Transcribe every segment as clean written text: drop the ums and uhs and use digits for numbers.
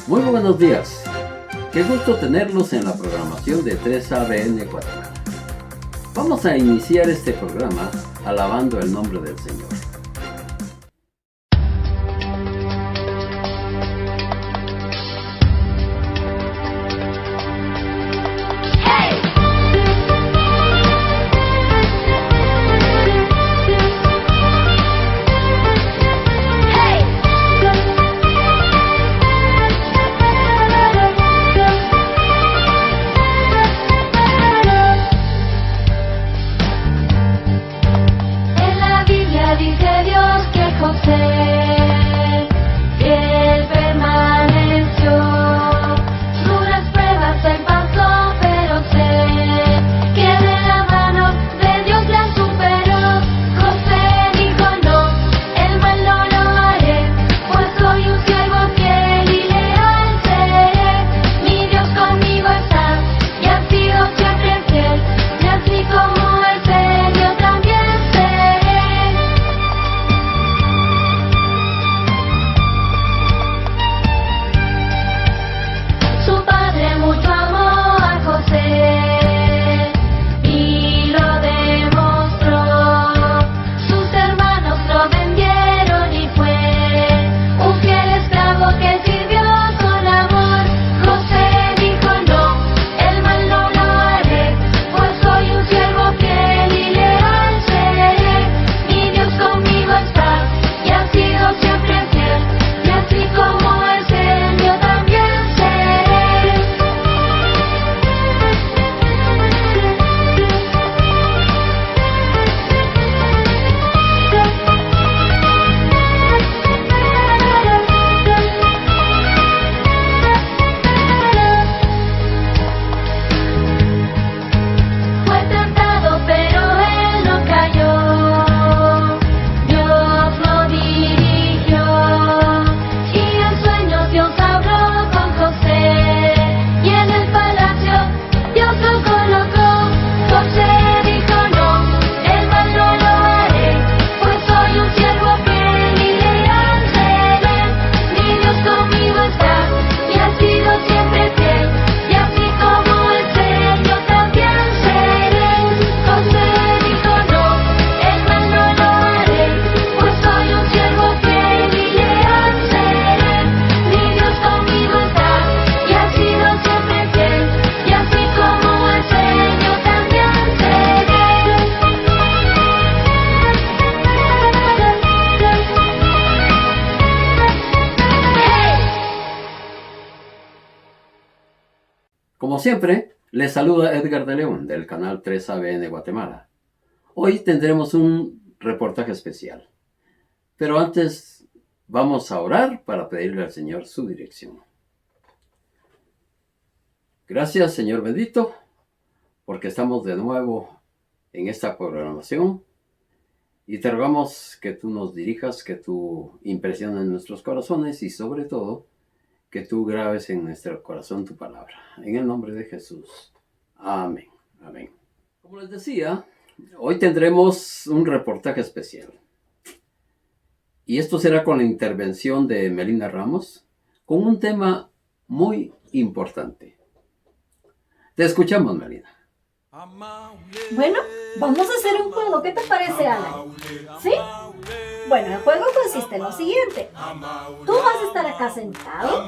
Muy buenos días. Qué gusto tenerlos en la programación de 3ABN Guatemala. Vamos a iniciar este programa alabando el nombre del Señor. Como siempre, les saluda Edgar de León del canal 3ABN Guatemala. Hoy tendremos un reportaje especial, pero antes vamos a orar para pedirle al Señor su dirección. Gracias, Señor bendito, porque estamos de nuevo en esta programación y te rogamos que tú nos dirijas, que tú impresiones nuestros corazones y sobre todo que tú grabes en nuestro corazón tu palabra. En el nombre de Jesús. Amén. Amén. Como les decía, hoy tendremos un reportaje especial. Y esto será con la intervención de Melina Ramos, con un tema muy importante. Te escuchamos, Melina. Bueno, vamos a hacer un juego. ¿Qué te parece, Alan? ¿Sí? Bueno, el juego consiste en lo siguiente. Tú vas a estar acá sentado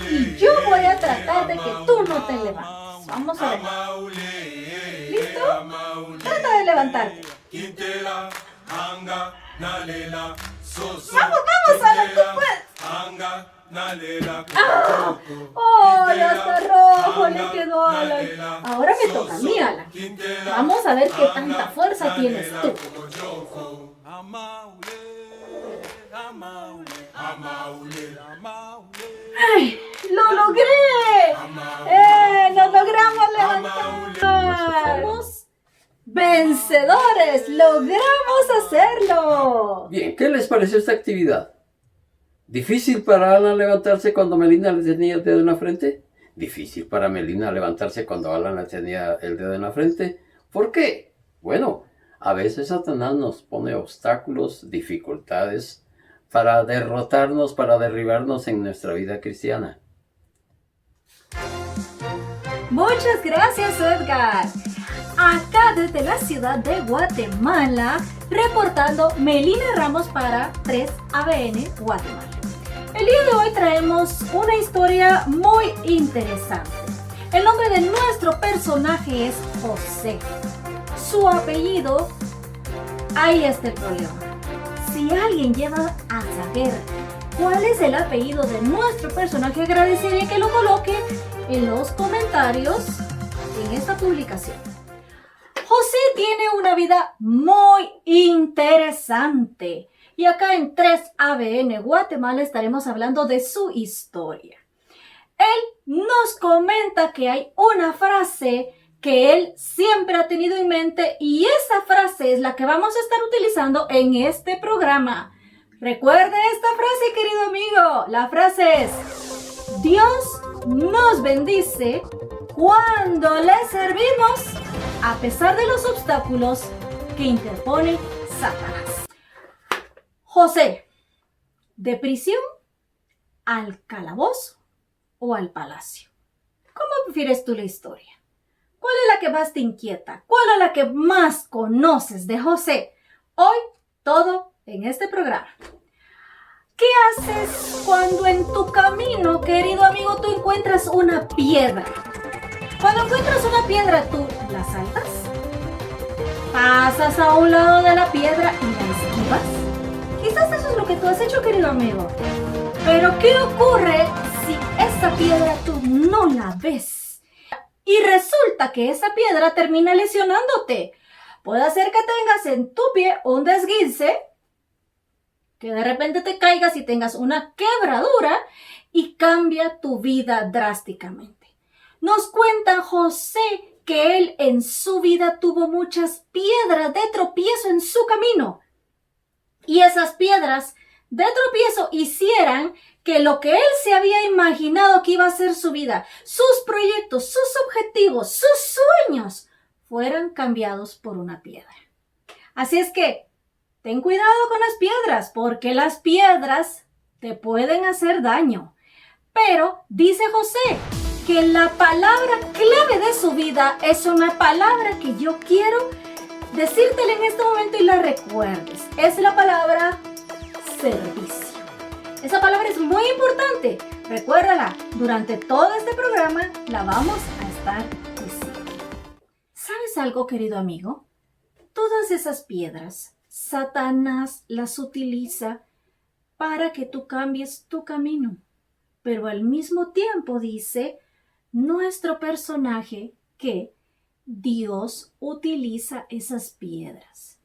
y yo voy a tratar de que tú no te levantes. Vamos a ver. ¿Listo? Trata de levantarte. Vamos, Alan, tú puedes. ¡Ah! ¡Oh, ya está rojo! Le quedó a Alan. Ahora me toca a mí, Alan. Vamos a ver qué tanta fuerza tienes tú. ¡Ay! ¡Lo logré! ¡Nos logramos levantar! ¡Somos vencedores! ¡Logramos hacerlo! Bien, ¿qué les pareció esta actividad? ¿Difícil para Alan levantarse cuando Melina le tenía el dedo en la frente? ¿Difícil para Melina levantarse cuando Alan le tenía el dedo en la frente? ¿Por qué? Bueno, a veces Satanás nos pone obstáculos, dificultades, para derrotarnos, para derribarnos en nuestra vida cristiana. Muchas gracias, Edgar. Acá desde la ciudad de Guatemala, reportando Melina Ramos para 3ABN Guatemala. El día de hoy traemos una historia muy interesante. El nombre de nuestro personaje es José. Su apellido, ahí está el problema. Si alguien lleva a saber cuál es el apellido de nuestro personaje, agradecería que lo coloque en los comentarios en esta publicación. José tiene una vida muy interesante y acá en 3ABN Guatemala estaremos hablando de su historia. Él nos comenta que hay una frase que él siempre ha tenido en mente y esa frase es la que vamos a estar utilizando en este programa. Recuerde esta frase, querido amigo. La frase es: Dios nos bendice cuando le servimos a pesar de los obstáculos que interpone Satanás. José, ¿de prisión al calabozo o al palacio? ¿Cómo prefieres tú la historia? ¿Cuál es la que más te inquieta? ¿Cuál es la que más conoces de José? Hoy todo en este programa. ¿Qué haces cuando en tu camino, querido amigo, tú encuentras una piedra? Cuando encuentras una piedra, ¿tú la saltas? ¿Pasas a un lado de la piedra y la esquivas? Quizás eso es lo que tú has hecho, querido amigo. Pero ¿qué ocurre si esa piedra tú no la ves? Y resulta que esa piedra termina lesionándote. Puede ser que tengas en tu pie un desguince, que de repente te caigas y tengas una quebradura y cambia tu vida drásticamente. Nos cuenta José que él en su vida tuvo muchas piedras de tropiezo en su camino. Y esas piedras de tropiezo hicieran que lo que él se había imaginado que iba a ser su vida, sus proyectos, sus objetivos, sus sueños, fueran cambiados por una piedra. Así es que ten cuidado con las piedras, porque las piedras te pueden hacer daño. Pero dice José que la palabra clave de su vida es una palabra que yo quiero decírtela en este momento y la recuerdes. Es la palabra servicio. Esa palabra es muy importante. Recuérdala, durante todo este programa la vamos a estar diciendo. ¿Sabes algo, querido amigo? Todas esas piedras, Satanás las utiliza para que tú cambies tu camino. Pero al mismo tiempo dice nuestro personaje que Dios utiliza esas piedras.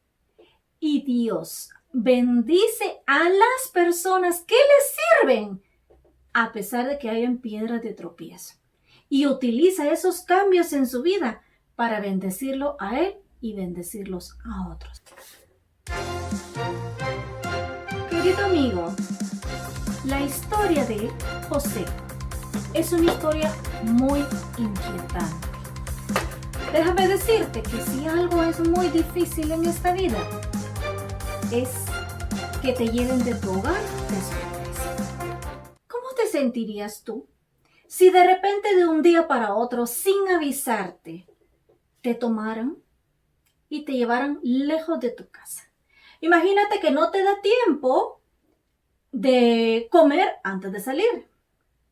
Y Dios bendice a las personas que le sirven a pesar de que hayan piedras de tropiezo. Y utiliza esos cambios en su vida para bendecirlo a él y bendecirlos a otros. Querido amigo, la historia de José es una historia muy inquietante. Déjame decirte que si algo es muy difícil en esta vida, es que te lleven de tu hogar de sorpresa. ¿Cómo te sentirías tú si de repente de un día para otro, sin avisarte, te tomaran y te llevaran lejos de tu casa? Imagínate que no te da tiempo de comer antes de salir.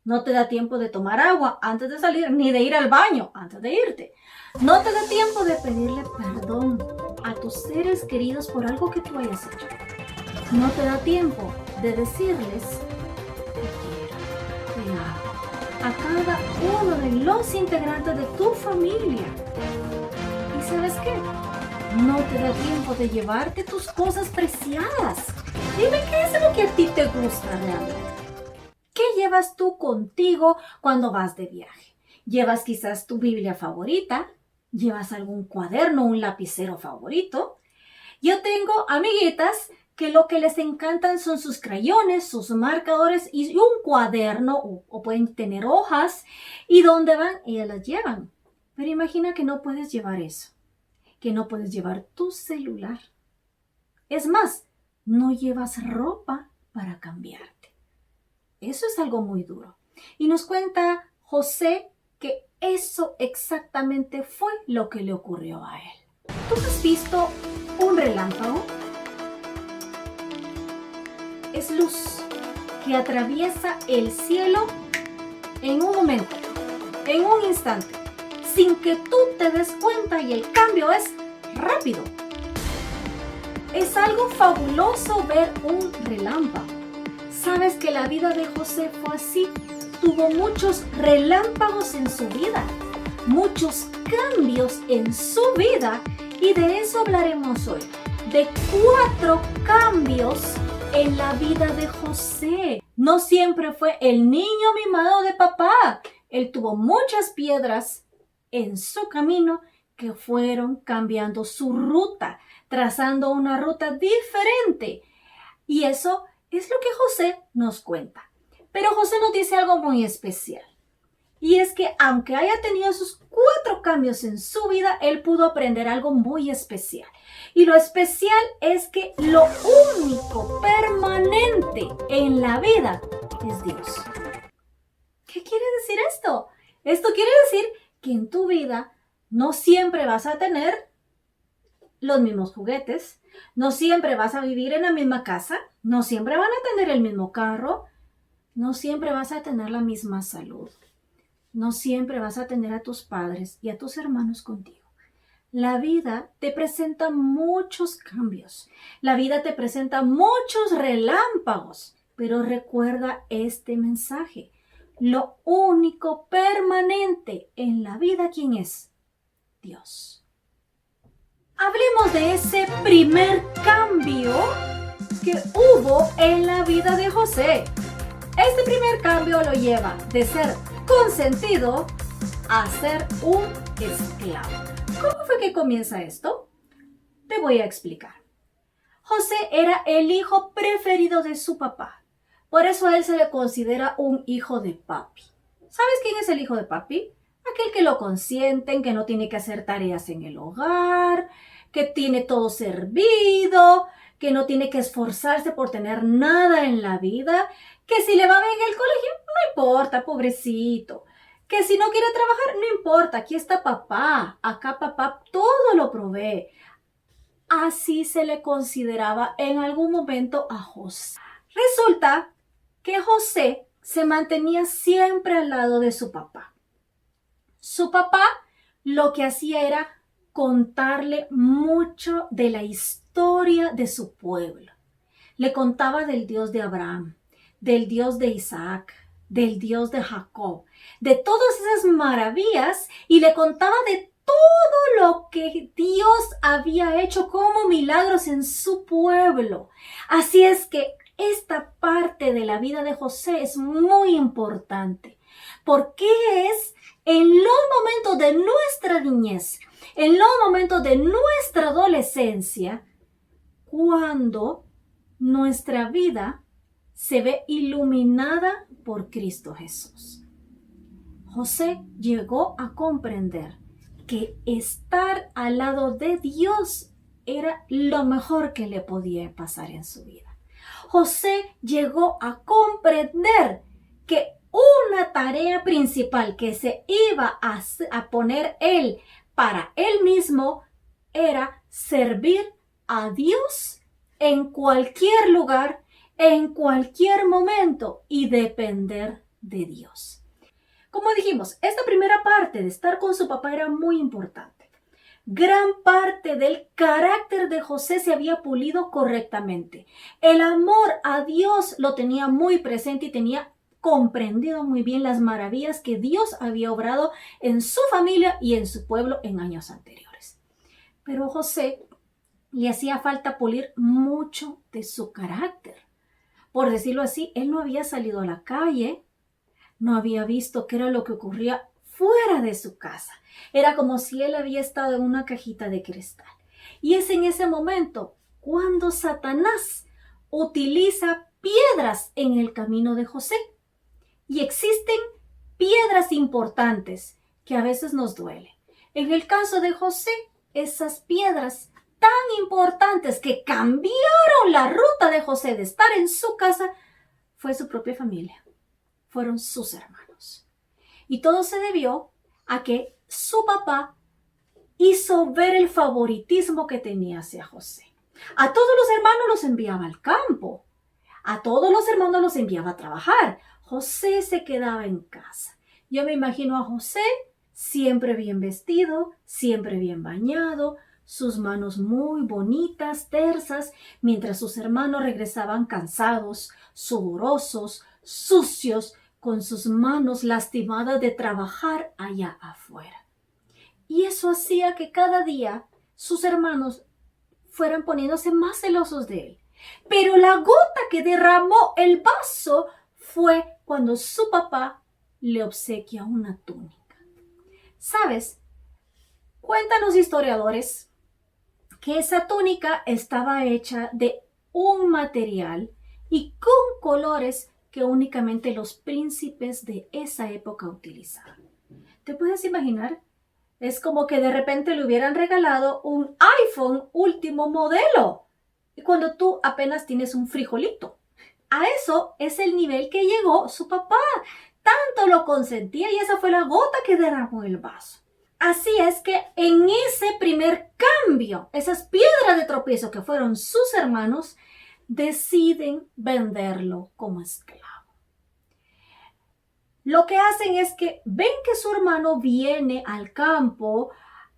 No te da tiempo de tomar agua antes de salir, ni de ir al baño antes de irte. No te da tiempo de pedirle perdón a tus seres queridos por algo que tú hayas hecho. No te da tiempo de decirles te quiero, te amo a cada uno de los integrantes de tu familia. ¿Y sabes qué? No te da tiempo de llevarte tus cosas preciadas. Dime qué es lo que a ti te gusta realmente. ¿Qué llevas tú contigo cuando vas de viaje? ¿Llevas quizás tu Biblia favorita? ¿Llevas algún cuaderno, un lapicero favorito? Yo tengo amiguitas que lo que les encantan son sus crayones, sus marcadores y un cuaderno o pueden tener hojas y donde van ellas las llevan. Pero imagina que no puedes llevar eso, que no puedes llevar tu celular. Es más, no llevas ropa para cambiarte. Eso es algo muy duro. Y nos cuenta José que eso exactamente fue lo que le ocurrió a él. ¿Tú has visto un relámpago? Es luz que atraviesa el cielo en un momento, en un instante, sin que tú te des cuenta, y el cambio es rápido. Es algo fabuloso ver un relámpago. ¿Sabes que la vida de José fue así? Tuvo muchos relámpagos en su vida, muchos cambios en su vida, y de eso hablaremos hoy. De 4 cambios en la vida de José. No siempre fue el niño mimado de papá. Él tuvo muchas piedras en su camino que fueron cambiando su ruta, trazando una ruta diferente. Y eso es lo que José nos cuenta. Pero José nos dice algo muy especial. Y es que aunque haya tenido esos 4 cambios en su vida, él pudo aprender algo muy especial. Y lo especial es que lo único permanente en la vida es Dios. ¿Qué quiere decir esto? Esto quiere decir que en tu vida no siempre vas a tener los mismos juguetes, no siempre vas a vivir en la misma casa, no siempre van a tener el mismo carro, no siempre vas a tener la misma salud, no siempre vas a tener a tus padres y a tus hermanos contigo. La vida te presenta muchos cambios, la vida te presenta muchos relámpagos, pero recuerda este mensaje. Lo único permanente en la vida, ¿quién es? Dios. Hablemos de ese primer cambio que hubo en la vida de José. Este primer cambio lo lleva de ser consentido a ser un esclavo. ¿Cómo fue que comienza esto? Te voy a explicar. José era el hijo preferido de su papá. Por eso a él se le considera un hijo de papi. ¿Sabes quién es el hijo de papi? Aquel que lo consienten, que no tiene que hacer tareas en el hogar, que tiene todo servido, que no tiene que esforzarse por tener nada en la vida, que si le va bien en el colegio, no importa, pobrecito. Que si no quiere trabajar, no importa, aquí está papá, acá papá todo lo provee. Así se le consideraba en algún momento a José. Resulta que José se mantenía siempre al lado de su papá. Su papá lo que hacía era contarle mucho de la historia de su pueblo. Le contaba del Dios de Abraham, del Dios de Isaac, del Dios de Jacob, de todas esas maravillas, y le contaba de todo lo que Dios había hecho como milagros en su pueblo. Así es que esta parte de la vida de José es muy importante, porque es en los momentos de nuestra niñez, en los momentos de nuestra adolescencia, cuando nuestra vida se ve iluminada por Cristo Jesús. José llegó a comprender que estar al lado de Dios era lo mejor que le podía pasar en su vida. José llegó a comprender que una tarea principal que se iba a poner él para él mismo era servir a Dios en cualquier lugar, en cualquier momento, y depender de Dios. Como dijimos, esta primera parte de estar con su papá era muy importante. Gran parte del carácter de José se había pulido correctamente. El amor a Dios lo tenía muy presente y tenía comprendido muy bien las maravillas que Dios había obrado en su familia y en su pueblo en años anteriores. Pero José le hacía falta pulir mucho de su carácter. Por decirlo así, él no había salido a la calle, no había visto qué era lo que ocurría fuera de su casa. Era como si él había estado en una cajita de cristal. Y es en ese momento cuando Satanás utiliza piedras en el camino de José. Y existen piedras importantes que a veces nos duelen. En el caso de José, esas piedras tan importantes que cambiaron la ruta de José de estar en su casa fue su propia familia. Fueron sus hermanos. Y todo se debió a que su papá hizo ver el favoritismo que tenía hacia José. A todos los hermanos los enviaba al campo. A todos los hermanos los enviaba a trabajar. José se quedaba en casa. Yo me imagino a José siempre bien vestido, siempre bien bañado, sus manos muy bonitas, tersas, mientras sus hermanos regresaban cansados, sudorosos, sucios, con sus manos lastimadas de trabajar allá afuera. Y eso hacía que cada día sus hermanos fueran poniéndose más celosos de él. Pero la gota que derramó el vaso fue cuando su papá le obsequia una túnica. ¿Sabes? Cuentan los historiadores que esa túnica estaba hecha de un material y con colores que únicamente los príncipes de esa época utilizaban. ¿Te puedes imaginar? Es como que de repente le hubieran regalado un iPhone último modelo y cuando tú apenas tienes un frijolito. A eso es el nivel que llegó su papá. Tanto lo consentía y esa fue la gota que derramó el vaso. Así es que en ese primer cambio, esas piedras de tropiezo que fueron sus hermanos, deciden venderlo como esclavo. Lo que hacen es que ven que su hermano viene al campo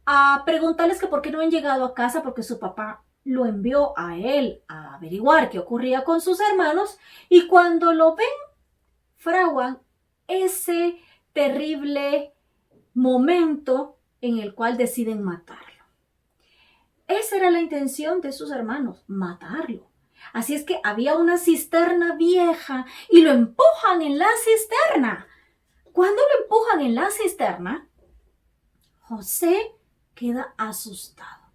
a preguntarles que por qué no han llegado a casa porque su papá lo envió a él a averiguar qué ocurría con sus hermanos y cuando lo ven, fraguan ese terrible momento en el cual deciden matarlo. Esa era la intención de sus hermanos, matarlo. Así es que había una cisterna vieja y lo empujan en la cisterna. Cuando lo empujan en la cisterna, José queda asustado.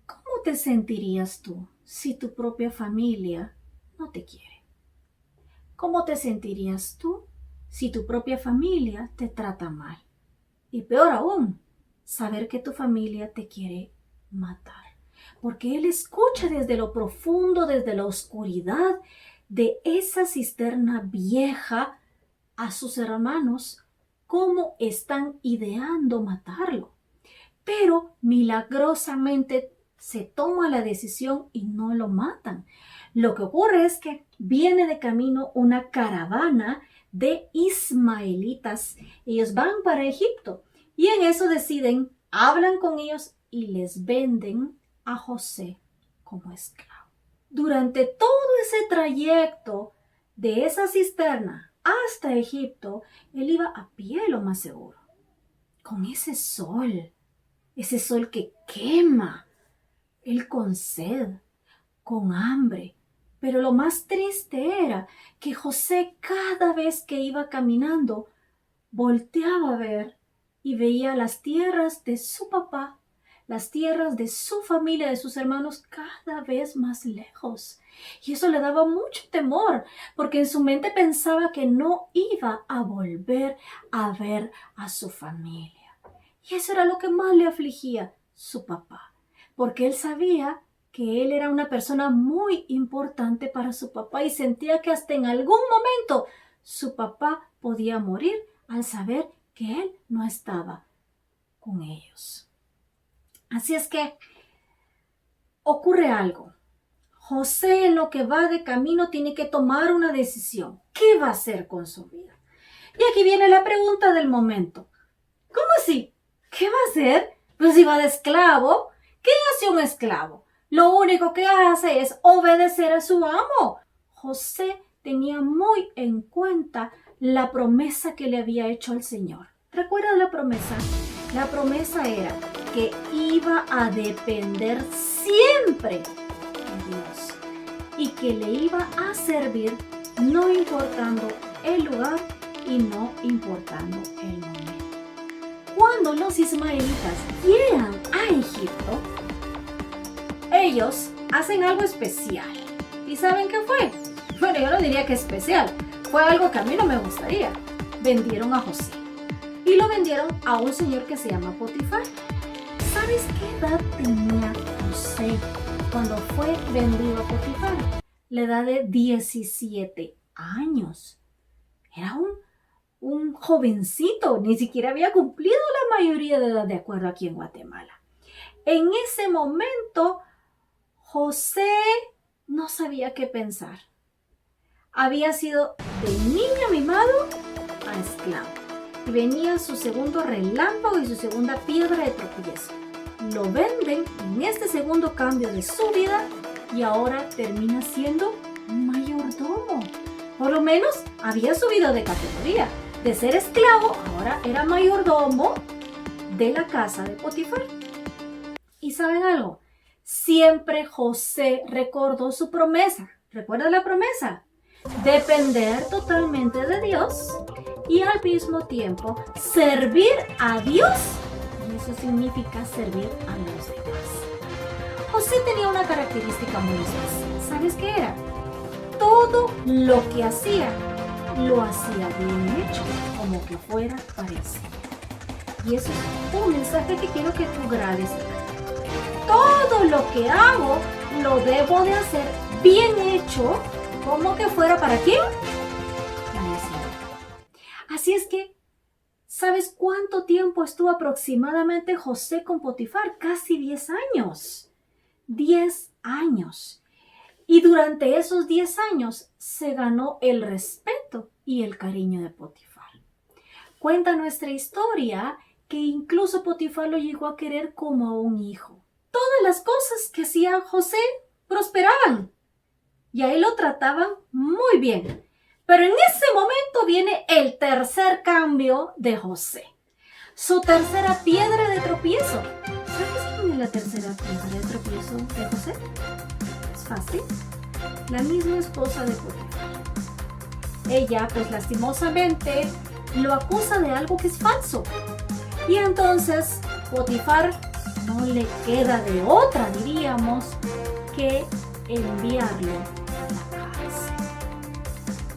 ¿Cómo te sentirías tú si tu propia familia no te quiere? ¿Cómo te sentirías tú si tu propia familia te trata mal? Y peor aún, saber que tu familia te quiere matar. Porque él escucha desde lo profundo, desde la oscuridad de esa cisterna vieja a sus hermanos cómo están ideando matarlo. Pero milagrosamente se toma la decisión y no lo matan. Lo que ocurre es que viene de camino una caravana de ismaelitas. Ellos van para Egipto y en eso deciden, hablan con ellos y les venden a José como esclavo. Durante todo ese trayecto de esa cisterna hasta Egipto, él iba a pie lo más seguro. Con ese sol que quema, él con sed, con hambre. Pero lo más triste era que José cada vez que iba caminando, volteaba a ver y veía las tierras de su papá, las tierras de su familia, de sus hermanos, cada vez más lejos. Y eso le daba mucho temor, porque en su mente pensaba que no iba a volver a ver a su familia. Y eso era lo que más le afligía su papá, porque él sabía que él era una persona muy importante para su papá y sentía que hasta en algún momento su papá podía morir al saber que él no estaba con ellos. Así es que ocurre algo. José en lo que va de camino tiene que tomar una decisión. ¿Qué va a hacer con su vida? Y aquí viene la pregunta del momento. ¿Cómo así? ¿Qué va a hacer? Pues si va de esclavo. ¿Qué hace un esclavo? Lo único que hace es obedecer a su amo. José tenía muy en cuenta la promesa que le había hecho al Señor. ¿Recuerdas la promesa? La promesa era que iba a depender siempre de Dios y que le iba a servir no importando el lugar y no importando el momento. Cuando los ismaelitas llegan a Egipto, ellos hacen algo especial. ¿Y saben qué fue? Bueno, yo no diría que especial. Fue algo que a mí no me gustaría. Vendieron a José. Y lo vendieron a un señor que se llama Potifar. ¿Sabes qué edad tenía José cuando fue vendido a Potifar? La edad de 17 años. Era un un jovencito, ni siquiera había cumplido la mayoría de edad de acuerdo aquí en Guatemala. En ese momento, José no sabía qué pensar. Había sido de niño mimado a esclavo. Y venía su segundo relámpago y su segunda piedra de tropiezo. Lo venden en este segundo cambio de su vida y ahora termina siendo mayordomo. Por lo menos había subido de categoría. De ser esclavo, ahora era mayordomo de la casa de Potifar. ¿Y saben algo? Siempre José recordó su promesa. ¿Recuerda la promesa? Depender totalmente de Dios y al mismo tiempo servir a Dios. Y eso significa servir a los demás. José tenía una característica muy especial. ¿Sabes qué era? Todo lo que hacía, lo hacía bien hecho, como que fuera para el Señor. Y eso es un mensaje que quiero que tú grabes. Todo lo que hago, lo debo de hacer bien hecho, como que fuera ¿para quién? Para el Señor. Así es que, ¿sabes cuánto tiempo estuvo aproximadamente José con Potifar? Casi 10 años. 10 años. Y durante esos 10 años se ganó el respeto y el cariño de Potifar. Cuenta nuestra historia que incluso Potifar lo llegó a querer como a un hijo. Todas las cosas que hacía José prosperaban y a él lo trataban muy bien. Pero en ese momento viene el tercer cambio de José. Su tercera piedra de tropiezo. ¿Sabes quién es la tercera piedra de tropiezo de José? Es fácil. La misma esposa de Potifar. Ella, pues lastimosamente, lo acusa de algo que es falso. Y entonces Potifar no le queda de otra, diríamos, que enviarlo a la cárcel.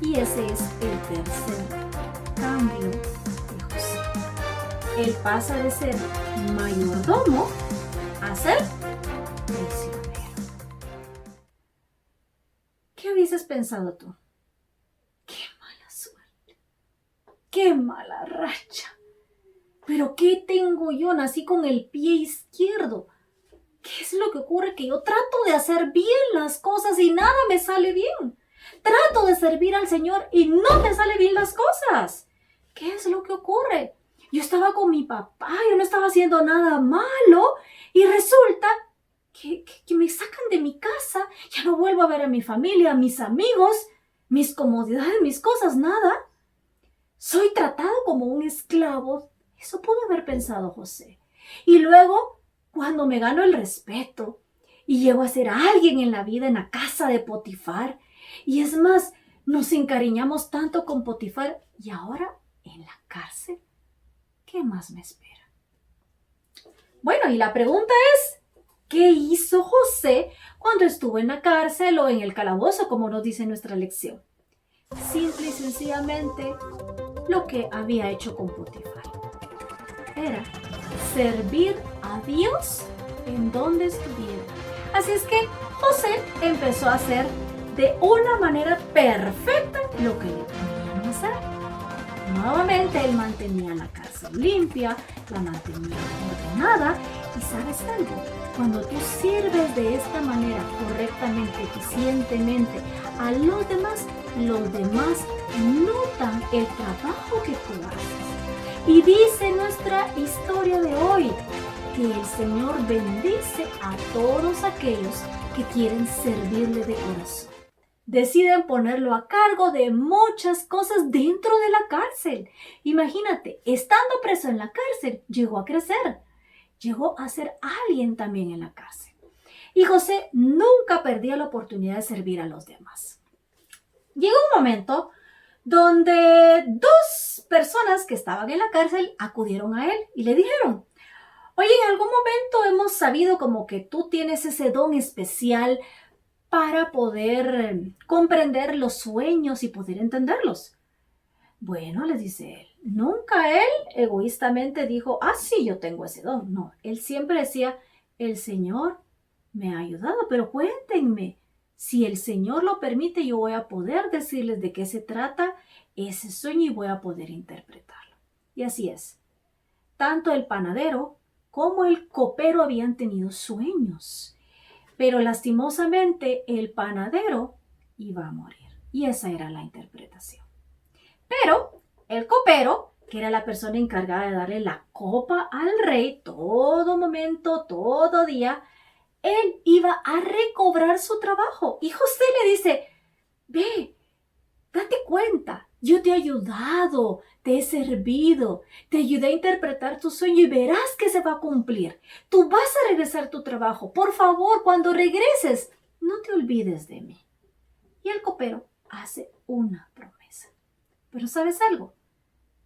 Y ese es el tercer cambio de José. Él pasa de ser mayordomo a ser prisionero. ¿Qué hubieses pensado tú? ¡Qué mala suerte! ¡Qué mala racha! ¿Pero qué tengo yo? Nací con el pie izquierdo. ¿Qué es lo que ocurre? Que yo trato de hacer bien las cosas y nada me sale bien. Trato de servir al Señor y no me salen bien las cosas. ¿Qué es lo que ocurre? Yo estaba con mi papá, yo no estaba haciendo nada malo y resulta que me sacan de mi casa. Ya no vuelvo a ver a mi familia, a mis amigos, mis comodidades, mis cosas, nada. Soy tratado como un esclavo. Eso pudo haber pensado José. Y luego, cuando me gano el respeto y llego a ser alguien en la vida, en la casa de Potifar, y es más, nos encariñamos tanto con Potifar y ahora en la cárcel, ¿qué más me espera? Bueno, y la pregunta es, ¿qué hizo José cuando estuvo en la cárcel o en el calabozo, como nos dice nuestra lección? Simple y sencillamente lo que había hecho con Potifar. Era servir a Dios en donde estuviera. Así es que José empezó a hacer de una manera perfecta lo que le ponían a hacer. Nuevamente él mantenía la cárcel limpia, la mantenía ordenada. Y ¿sabes algo? Cuando tú sirves de esta manera correctamente, eficientemente a los demás notan el trabajo que tú haces. Y dice nuestra historia de hoy que el Señor bendice a todos aquellos que quieren servirle de corazón. Deciden ponerlo a cargo de muchas cosas dentro de la cárcel. Imagínate, estando preso en la cárcel, llegó a crecer. Llegó a ser alguien también en la cárcel. Y José nunca perdía la oportunidad de servir a los demás. Llegó un momento donde dos personas que estaban en la cárcel acudieron a él y le dijeron: oye, en algún momento hemos sabido como que tú tienes ese don especial para poder comprender los sueños y poder entenderlos. Bueno, les dice él, nunca él egoístamente dijo, sí, yo tengo ese don. No, él siempre decía, el Señor me ha ayudado, pero cuéntenme. Si el Señor lo permite, yo voy a poder decirles de qué se trata ese sueño y voy a poder interpretarlo. Y así es. Tanto el panadero como el copero habían tenido sueños, pero lastimosamente el panadero iba a morir. Y esa era la interpretación. Pero el copero, que era la persona encargada de darle la copa al rey todo momento, todo día, él iba a recobrar su trabajo. Y José le dice, ve, date cuenta, yo te he ayudado, te he servido, te ayudé a interpretar tu sueño y verás que se va a cumplir. Tú vas a regresar a tu trabajo. Por favor, cuando regreses, no te olvides de mí. Y el copero hace una promesa. Pero ¿sabes algo?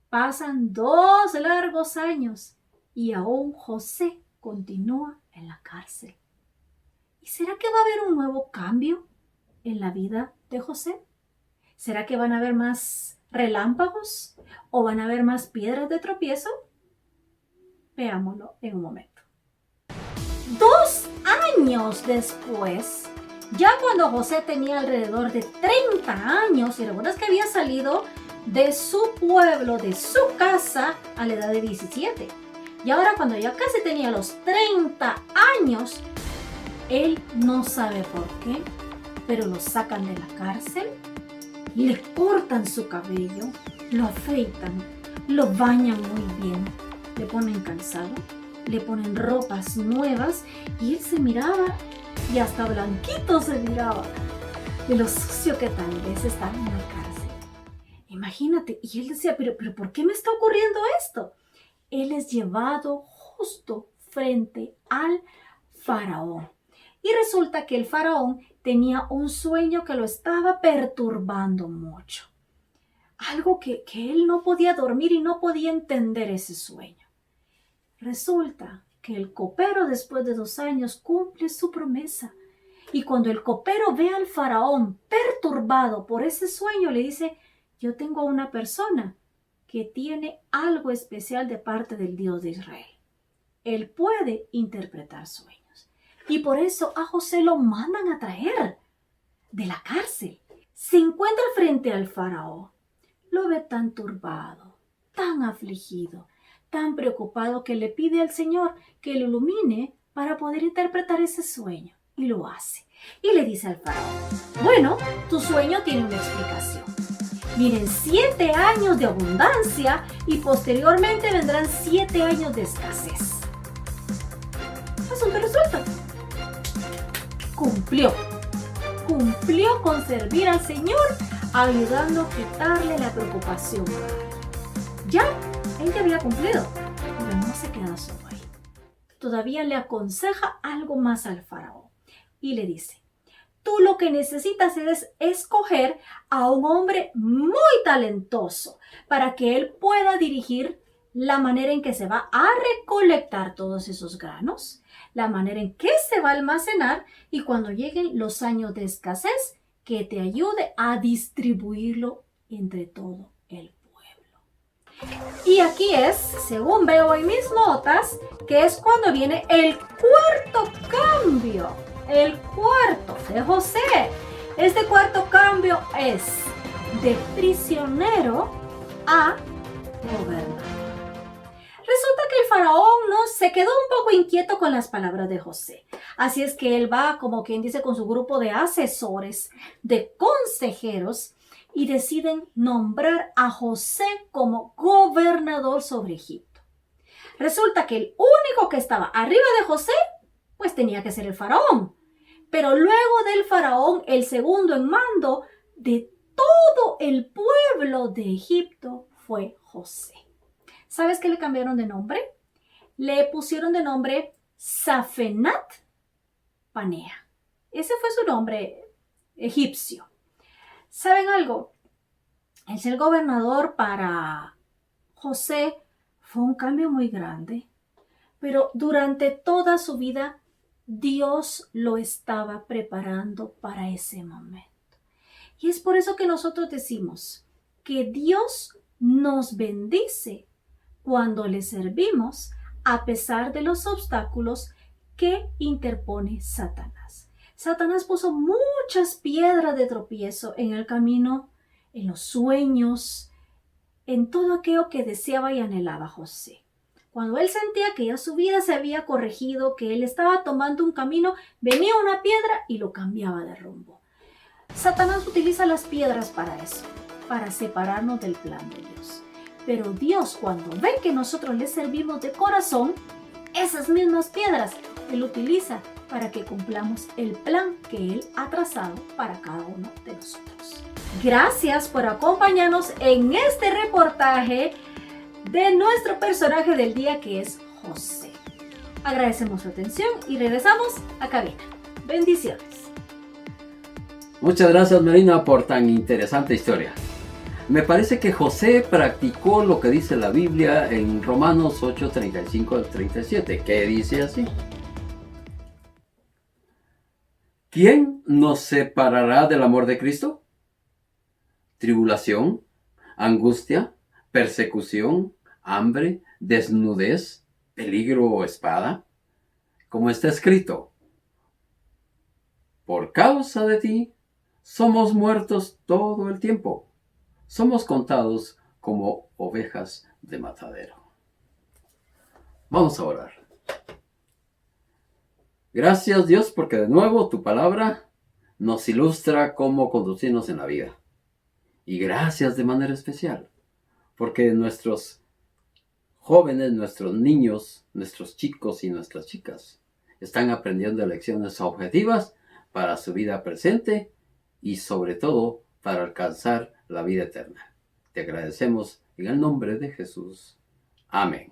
Pasan 2 largos años y aún José continúa en la cárcel. ¿Y será que va a haber un nuevo cambio en la vida de José? ¿Será que van a haber más relámpagos o van a haber más piedras de tropiezo? Veámoslo en un momento. 2 años después, ya cuando José tenía alrededor de 30 años, y recuerdas que había salido de su pueblo, de su casa, a la edad de 17. Y ahora cuando ya casi tenía los 30 años, él no sabe por qué, pero lo sacan de la cárcel, le cortan su cabello, lo afeitan, lo bañan muy bien, le ponen calzado, le ponen ropas nuevas y él se miraba y hasta blanquito se miraba de lo sucio que tal vez estaba en la cárcel. Imagínate, y él decía, pero ¿por qué me está ocurriendo esto? Él es llevado justo frente al faraón. Y resulta que el faraón tenía un sueño que lo estaba perturbando mucho. Algo que él no podía dormir y no podía entender ese sueño. Resulta que el copero después de 2 años cumple su promesa. Y cuando el copero ve al faraón perturbado por ese sueño, le dice, yo tengo a una persona que tiene algo especial de parte del Dios de Israel. Él puede interpretar sueños. Y por eso a José lo mandan a traer de la cárcel. Se encuentra frente al faraón. Lo ve tan turbado, tan afligido, tan preocupado que le pide al Señor que lo ilumine para poder interpretar ese sueño. Y lo hace. Y le dice al faraón, bueno, tu sueño tiene una explicación. Miren, 7 años de abundancia y posteriormente vendrán 7 años de escasez. Asunto resuelto. Cumplió con servir al Señor, ayudando a quitarle la preocupación. Ya, él ya había cumplido, pero no se queda solo ahí. Todavía le aconseja algo más al faraón y le dice, tú lo que necesitas es escoger a un hombre muy talentoso para que él pueda dirigir la manera en que se va a recolectar todos esos granos, la manera en que se va a almacenar y cuando lleguen los años de escasez, que te ayude a distribuirlo entre todo el pueblo. Y aquí es, según veo en mis notas, que es cuando viene el cuarto cambio, el cuarto de José. Este cuarto cambio es de prisionero a gobernador. Resulta que el faraón se quedó un poco inquieto con las palabras de José. Así es que él va, como quien dice, con su grupo de asesores, de consejeros, y deciden nombrar a José como gobernador sobre Egipto. Resulta que el único que estaba arriba de José, pues tenía que ser el faraón. Pero luego del faraón, el segundo en mando de todo el pueblo de Egipto fue José. ¿Sabes qué le cambiaron de nombre? Le pusieron de nombre Safenat Panea. Ese fue su nombre egipcio. ¿Saben algo? El ser gobernador para José fue un cambio muy grande, pero durante toda su vida Dios lo estaba preparando para ese momento. Y es por eso que nosotros decimos que Dios nos bendice cuando le servimos a pesar de los obstáculos que interpone Satanás. Satanás puso muchas piedras de tropiezo en el camino en los sueños, en todo aquello que deseaba y anhelaba José. Cuando él sentía que ya su vida se había corregido, que él estaba tomando un camino, venía una piedra y lo cambiaba de rumbo. Satanás utiliza las piedras para eso, para separarnos del plan de Dios. Pero Dios, cuando ve que nosotros le servimos de corazón, esas mismas piedras Él utiliza para que cumplamos el plan que Él ha trazado para cada uno de nosotros. Gracias por acompañarnos en este reportaje de nuestro personaje del día, que es José. Agradecemos su atención y regresamos a cabina. Bendiciones. Muchas gracias, Marina, por tan interesante historia. Me parece que José practicó lo que dice la Biblia en Romanos 8, 35 al 37, que dice así: ¿quién nos separará del amor de Cristo? ¿Tribulación, angustia, persecución, hambre, desnudez, peligro o espada? Como está escrito: por causa de ti somos muertos todo el tiempo. Somos contados como ovejas de matadero. Vamos a orar. Gracias, Dios, porque de nuevo tu palabra nos ilustra cómo conducirnos en la vida. Y gracias de manera especial, porque nuestros jóvenes, nuestros niños, nuestros chicos y nuestras chicas están aprendiendo lecciones objetivas para su vida presente y sobre todo para alcanzar la vida eterna. Te agradecemos en el nombre de Jesús. Amén.